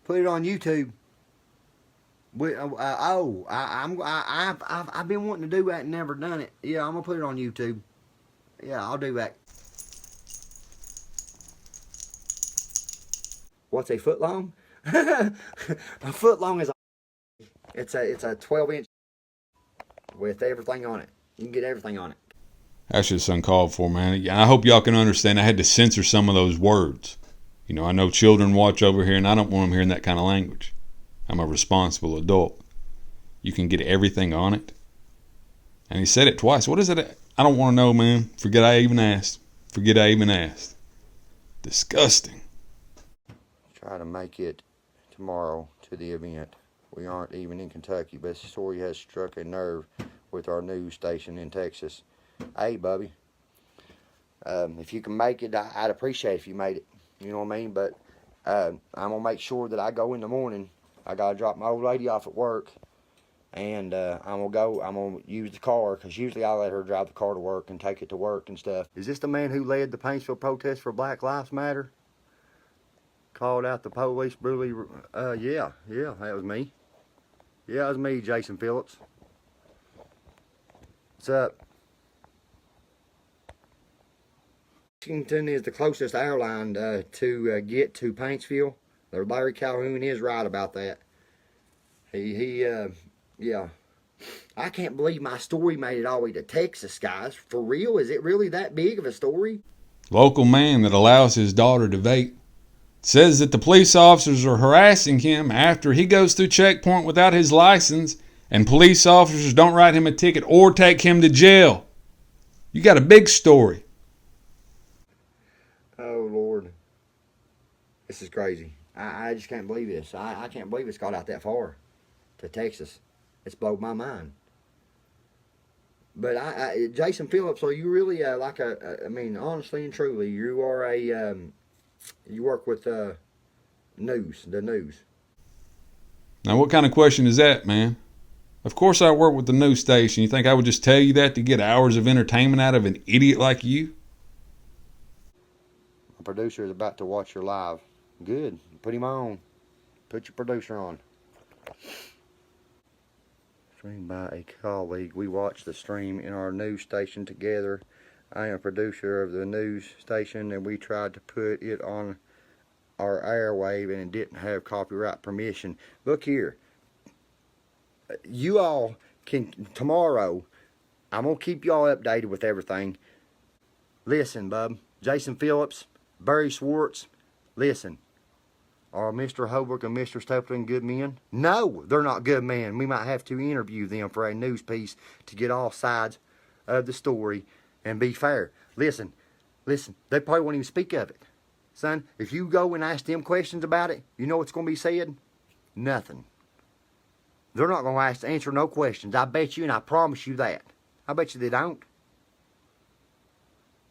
Put it on YouTube. I've been wanting to do that and never done it. Yeah, I'm gonna put it on YouTube. Yeah, I'll do that. What's a foot long? A foot long is it's a 12-inch with everything on it. You can get everything on it. That's just uncalled for, man. I hope y'all can understand I had to censor some of those words. You know, I know children watch over here, and I don't want them hearing that kind of language. I'm a responsible adult. You can get everything on it. And he said it twice. What is it? I don't want to know, man. Forget I even asked. Disgusting. Try to make it tomorrow to the event. We aren't even in Kentucky, but the story has struck a nerve with our news station in Texas. Hey, Bubby, if you can make it, I'd appreciate it if you made it. You know what I mean? But I'm going to make sure that I go in the morning. I got to drop my old lady off at work, and I'm going to use the car, because usually I let her drive the car to work and take it to work and stuff. Is this the man who led the Paintsville protest for Black Lives Matter? Called out the police brutally. Yeah, that was me. Yeah, that was me, Jason Phillips. What's up? Washington is the closest airline to get to Paintsville. Larry Calhoun is right about that. Yeah. I can't believe my story made it all the way to Texas, guys. For real? Is it really that big of a story? Local man that allows his daughter to vape says that the police officers are harassing him after he goes through checkpoint without his license, and police officers don't write him a ticket or take him to jail. You got a big story. Oh, Lord. This is crazy. I just can't believe this. I can't believe it's got out that far to Texas. It's blown my mind. But Jason Phillips, are you really I mean, honestly and truly, you are you work with the news. Now, what kind of question is that, man? Of course I work with the news station. You think I would just tell you that to get hours of entertainment out of an idiot like you? My producer is about to watch your live. Good. Put him on. Put your producer on. Streamed by a colleague. We watched the stream in our news station together. I am a producer of the news station, and we tried to put it on our airwave, and it didn't have copyright permission. Look here. You all can, tomorrow, I'm going to keep you all updated with everything. Listen, bub. Jason Phillips, Barry Schwartz, listen. Are Mr. Holbrook and Mr. Stapleton good men? No, they're not good men. We might have to interview them for a news piece to get all sides of the story and be fair. Listen, they probably won't even speak of it. Son, if you go and ask them questions about it, you know what's going to be said? Nothing. They're not going to answer no questions. I bet you, and I promise you that. I bet you they don't.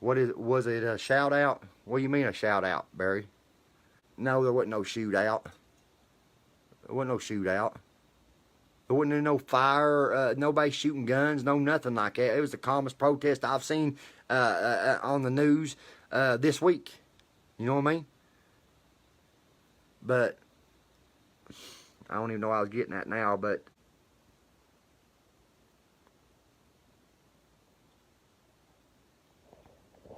Was it a shout out? What do you mean a shout out, Barry? No, there wasn't no shootout. There wasn't no shootout. There wasn't no fire, nobody shooting guns, no nothing like that. It was the calmest protest I've seen on the news this week. You know what I mean? But I don't even know what I was getting at now, but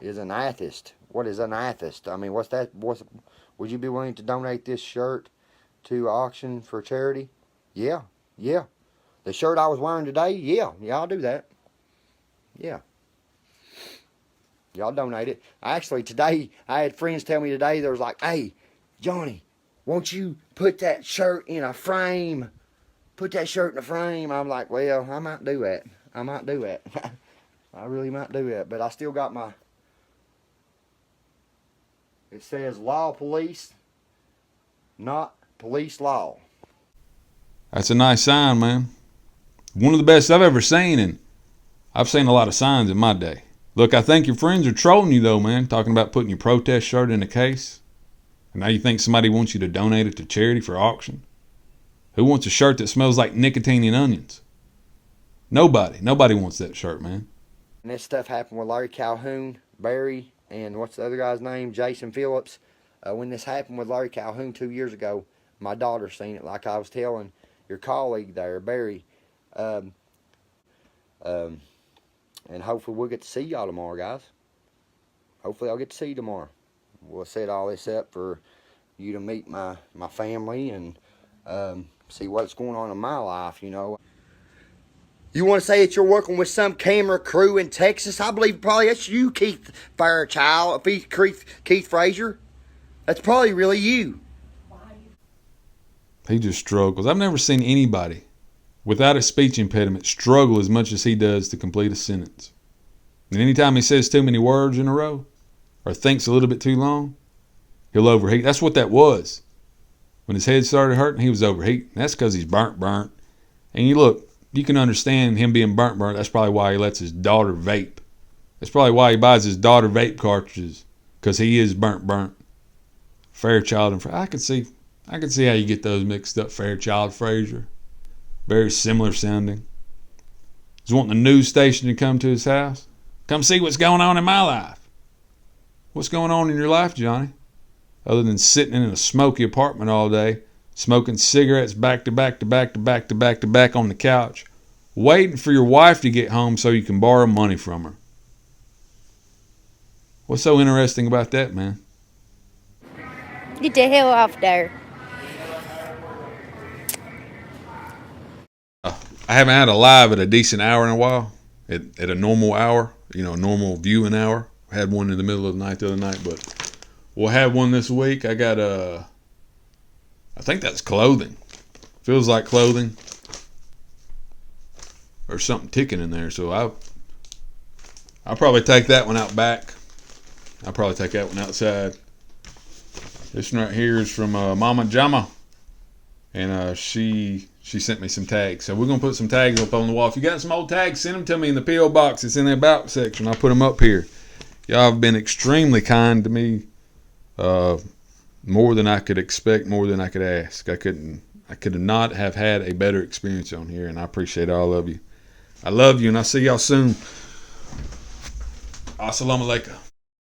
is an atheist. What is an atheist? I mean, what's that? Would you be willing to donate this shirt to auction for charity? Yeah. The shirt I was wearing today, yeah, I'll do that. Yeah. Y'all donate it. Actually, today, I had friends tell me today, they was like, hey, Johnny, won't you put that shirt in a frame? Put that shirt in a frame. I'm like, well, I might do that. I really might do that. But I still got my... It says law police, not police law. That's a nice sign, man. One of the best I've ever seen, and I've seen a lot of signs in my day. Look, I think your friends are trolling you though, man, talking about putting your protest shirt in a case. And now you think somebody wants you to donate it to charity for auction? Who wants a shirt that smells like nicotine and onions? Nobody wants that shirt, man. And this stuff happened with Larry Calhoun, Barry, and what's the other guy's name? Jason Phillips. When this happened with Larry Calhoun 2 years ago, My daughter's seen it, like I was telling your colleague there, Barry. Um, um, and hopefully we'll get to see y'all tomorrow, guys. Hopefully I'll get to see you tomorrow. We'll set all this up for you to meet my family and see what's going on in my life, you know. You want to say that you're working with some camera crew in Texas? I believe probably that's you, Keith Fairchild, Keith Frazier. That's probably really you. He just struggles. I've never seen anybody without a speech impediment struggle as much as he does to complete a sentence. And anytime he says too many words in a row or thinks a little bit too long, he'll overheat. That's what that was. When his head started hurting, he was overheating. That's because he's burnt. And you can understand him being burnt. That's probably why he lets his daughter vape. That's probably why he buys his daughter vape cartridges, because he is burnt. Fairchild and I can see how you get those mixed up. Fairchild, Frazier, very similar sounding. He's wanting the news station to come to his house. Come see what's going on in my life. What's going on in your life, Johnny? Other than sitting in a smoky apartment all day, smoking cigarettes back to back on the couch, waiting for your wife to get home so you can borrow money from her. What's so interesting about that, man? Get the hell off there. I haven't had a live at a decent hour in a while. At a normal hour, a normal viewing hour. I had one in the middle of the night the other night, but we'll have one this week. I got I think that's clothing. Feels like clothing. Or something ticking in there. So I'll probably take that one out back. I'll probably take that one outside. This one right here is from Mama Jama. And she sent me some tags. So we're going to put some tags up on the wall. If you got some old tags, send them to me in the P.O. box. It's in the About section. I'll put them up here. Y'all have been extremely kind to me. More than I could expect, more than I could ask. I could not have had a better experience on here, and I appreciate all of you. I love you, and I'll see y'all soon. Assalamu alaikum.